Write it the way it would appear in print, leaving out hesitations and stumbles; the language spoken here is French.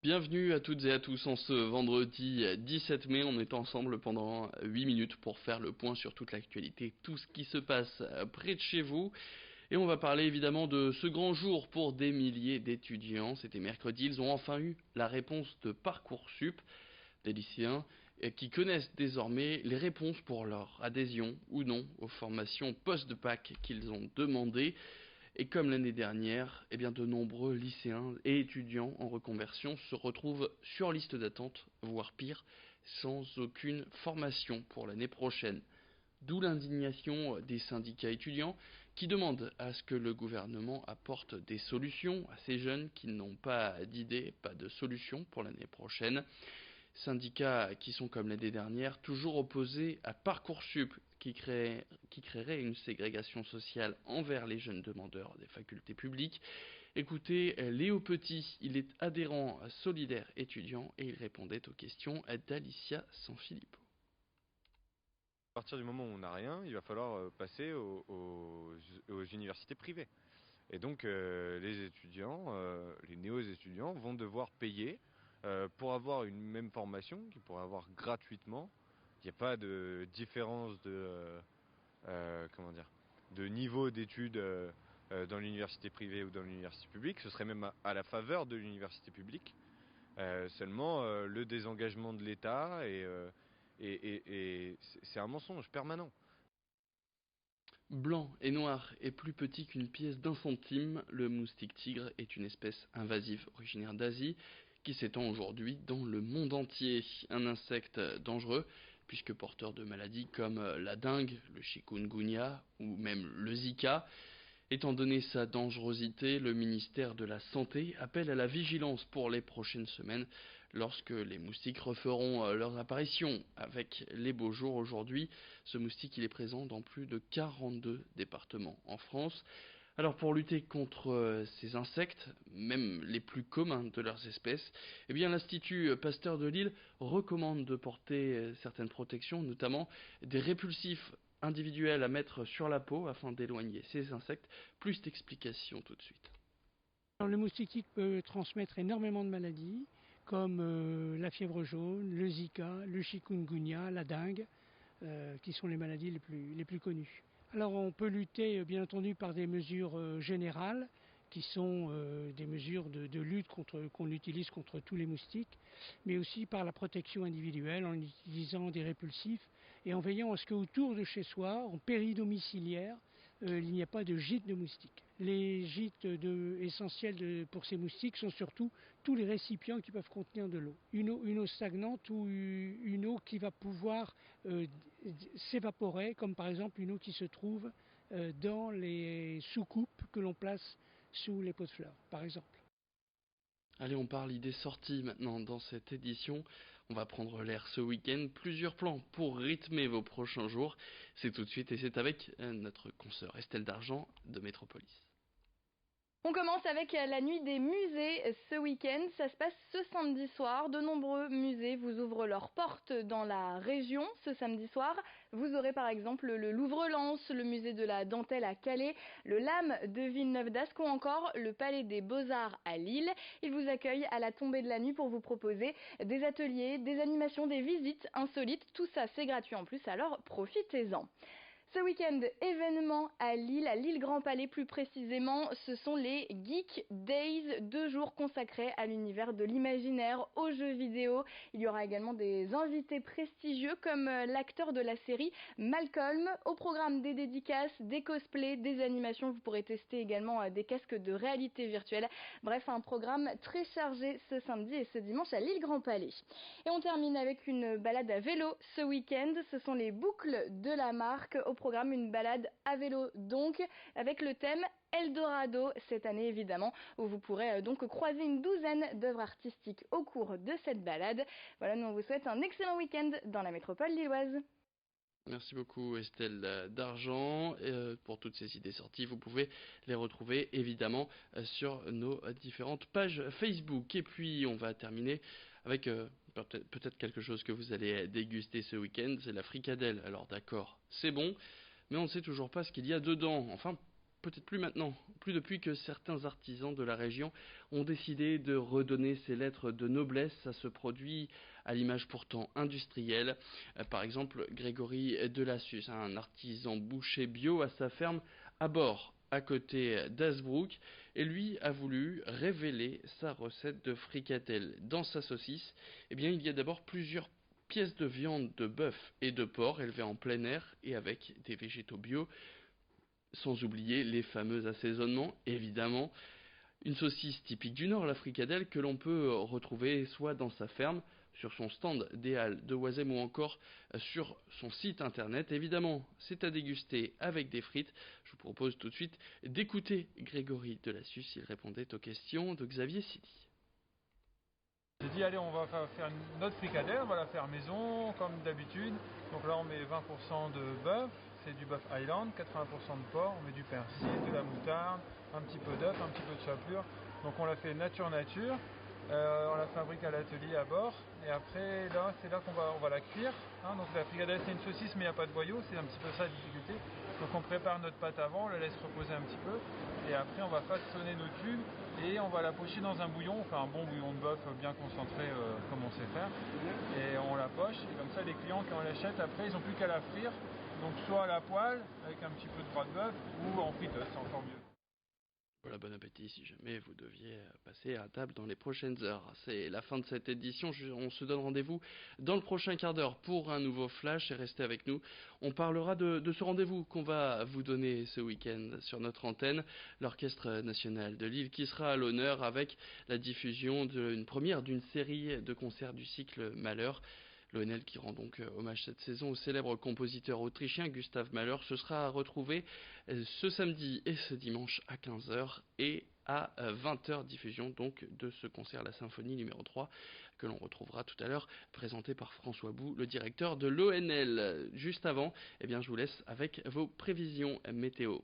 Bienvenue à toutes et à tous en ce vendredi 17 mai. On est ensemble pendant 8 minutes pour faire le point sur toute l'actualité, tout ce qui se passe près de chez vous. Et on va parler évidemment de ce grand jour pour des milliers d'étudiants. C'était mercredi, ils ont enfin eu la réponse de Parcoursup, des lycéens qui connaissent désormais les réponses pour leur adhésion ou non aux formations post-bac qu'ils ont demandées. Et comme l'année dernière, de nombreux lycéens et étudiants en reconversion se retrouvent sur liste d'attente, voire pire, sans aucune formation pour l'année prochaine. D'où l'indignation des syndicats étudiants qui demandent à ce que le gouvernement apporte des solutions à ces jeunes qui n'ont pas d'idée, pas de solution pour l'année prochaine. Syndicats qui sont, comme l'année dernière, toujours opposés à Parcoursup, qui créerait une ségrégation sociale envers les jeunes demandeurs des facultés publiques. Écoutez Léo Petit, il est adhérent solidaire étudiant et il répondait aux questions d'Alicia Sanfilippo. À partir du moment où on n'a rien, il va falloir passer aux universités privées. Et donc les étudiants, les néo-étudiants vont devoir payer pour avoir une même formation qu'ils pourraient avoir gratuitement. Il n'y a pas de différence de niveau d'études dans l'université privée ou dans l'université publique. Ce serait même à la faveur de l'université publique. Seulement le désengagement de l'État et c'est un mensonge permanent. Blanc et noir et plus petit qu'une pièce d'un centime, le moustique tigre est une espèce invasive originaire d'Asie qui s'étend aujourd'hui dans le monde entier. Un insecte dangereux puisque porteur de maladies comme la dengue, le chikungunya ou même le Zika. Étant donné sa dangerosité, le ministère de la Santé appelle à la vigilance pour les prochaines semaines lorsque les moustiques referont leur apparition avec les beaux jours aujourd'hui. Ce moustique, il est présent dans plus de 42 départements en France. Alors pour lutter contre ces insectes, même les plus communs de leurs espèces, l'Institut Pasteur de Lille recommande de porter certaines protections, notamment des répulsifs individuels à mettre sur la peau afin d'éloigner ces insectes. Plus d'explications tout de suite. Alors, le moustique tigre peut transmettre énormément de maladies, comme la fièvre jaune, le Zika, le chikungunya, la dengue, qui sont les maladies les plus connues. Alors on peut lutter bien entendu par des mesures générales, qui sont des mesures de lutte qu'on utilise contre tous les moustiques, mais aussi par la protection individuelle en utilisant des répulsifs et en veillant à ce qu'autour de chez soi, en péridomiciliaire, il n'y a pas de gîte de moustiques. Les gîtes essentiels pour ces moustiques sont surtout tous les récipients qui peuvent contenir de l'eau. Une eau stagnante ou une eau qui va pouvoir s'évaporer, comme par exemple une eau qui se trouve dans les soucoupes que l'on place sous les pots de fleurs, par exemple. Allez, on parle idées sorties maintenant dans cette édition. On va prendre l'air ce week-end. Plusieurs plans pour rythmer vos prochains jours. C'est tout de suite et c'est avec notre consoeur Estelle Dargent de Métropolis. On commence avec la nuit des musées ce week-end. Ça se passe ce samedi soir. De nombreux musées vous ouvrent leurs portes dans la région ce samedi soir. Vous aurez par exemple le Louvre-Lens, le musée de la dentelle à Calais, le LAM de Villeneuve-d'Ascq ou encore le Palais des Beaux-Arts à Lille. Ils vous accueillent à la tombée de la nuit pour vous proposer des ateliers, des animations, des visites insolites. Tout ça c'est gratuit en plus, alors profitez-en. Ce week-end, événement à Lille Grand Palais plus précisément, ce sont les Geek Days, 2 jours consacrés à l'univers de l'imaginaire, aux jeux vidéo. Il y aura également des invités prestigieux comme l'acteur de la série Malcolm. Au programme des dédicaces, des cosplays, des animations, vous pourrez tester également des casques de réalité virtuelle. Bref, un programme très chargé ce samedi et ce dimanche à Lille Grand Palais. Et on termine avec une balade à vélo ce week-end. Ce sont les boucles de la marque. Au programme, une balade à vélo donc, avec le thème Eldorado cette année évidemment, où vous pourrez donc croiser une douzaine d'œuvres artistiques au cours de cette balade. Voilà, nous on vous souhaite un excellent week-end dans la métropole lilloise. Merci beaucoup Estelle Dargent pour toutes ces idées sorties. Vous pouvez les retrouver évidemment sur nos différentes pages Facebook. Et puis on va terminer avec peut-être quelque chose que vous allez déguster ce week-end, c'est la fricadelle. Alors d'accord, c'est bon, mais on ne sait toujours pas ce qu'il y a dedans. Enfin, peut-être plus maintenant, plus depuis que certains artisans de la région ont décidé de redonner ces lettres de noblesse à ce produit à l'image pourtant industrielle. Par exemple, Grégory Delassus, un artisan boucher bio à sa ferme à bord, à côté d'Asbrook, et lui a voulu révéler sa recette de fricadelle. Dans sa saucisse, eh bien, il y a d'abord plusieurs pièces de viande de bœuf et de porc élevées en plein air et avec des végétaux bio, sans oublier les fameux assaisonnements, évidemment. Une saucisse typique du Nord, la fricadelle, que l'on peut retrouver soit dans sa ferme, sur son stand des Halles de Oisem ou encore sur son site internet. Évidemment, c'est à déguster avec des frites. Je vous propose tout de suite d'écouter Grégory Delassus. Il répondait aux questions de Xavier Sidi. J'ai dit allez, on va faire notre fricadelle, on va la faire maison comme d'habitude. Donc là on met 20% de bœuf, c'est du bœuf Highland, 80% de porc, on met du persil, de la moutarde, un petit peu d'œuf, un petit peu de chapelure. Donc on la fait nature. On la fabrique à l'atelier à bord et après là c'est là qu'on va la cuire. Donc la fricadelle c'est une saucisse mais il n'y a pas de boyau, c'est un petit peu ça la difficulté. Donc on prépare notre pâte avant, on la laisse reposer un petit peu et après on va façonner nos tubes et on va la pocher dans un bouillon, on fait un bon bouillon de bœuf bien concentré comme on sait faire et on la poche et comme ça les clients quand on l'achètent après ils n'ont plus qu'à la frire, donc soit à la poêle avec un petit peu de gras de bœuf ou en friteuse, c'est encore mieux. Voilà, bon appétit si jamais vous deviez passer à table dans les prochaines heures. C'est la fin de cette édition, on se donne rendez-vous dans le prochain quart d'heure pour un nouveau flash et restez avec nous. On parlera de ce rendez-vous qu'on va vous donner ce week-end sur notre antenne, l'Orchestre National de Lille qui sera à l'honneur avec la diffusion d'une première d'une série de concerts du cycle Malheur. L'ONL qui rend donc hommage cette saison au célèbre compositeur autrichien Gustav Mahler. Ce sera à retrouver ce samedi et ce dimanche à 15h et à 20h, diffusion donc de ce concert, la symphonie numéro 3, que l'on retrouvera tout à l'heure, présenté par François Bou, le directeur de l'ONL. Juste avant, eh bien, je vous laisse avec vos prévisions météo.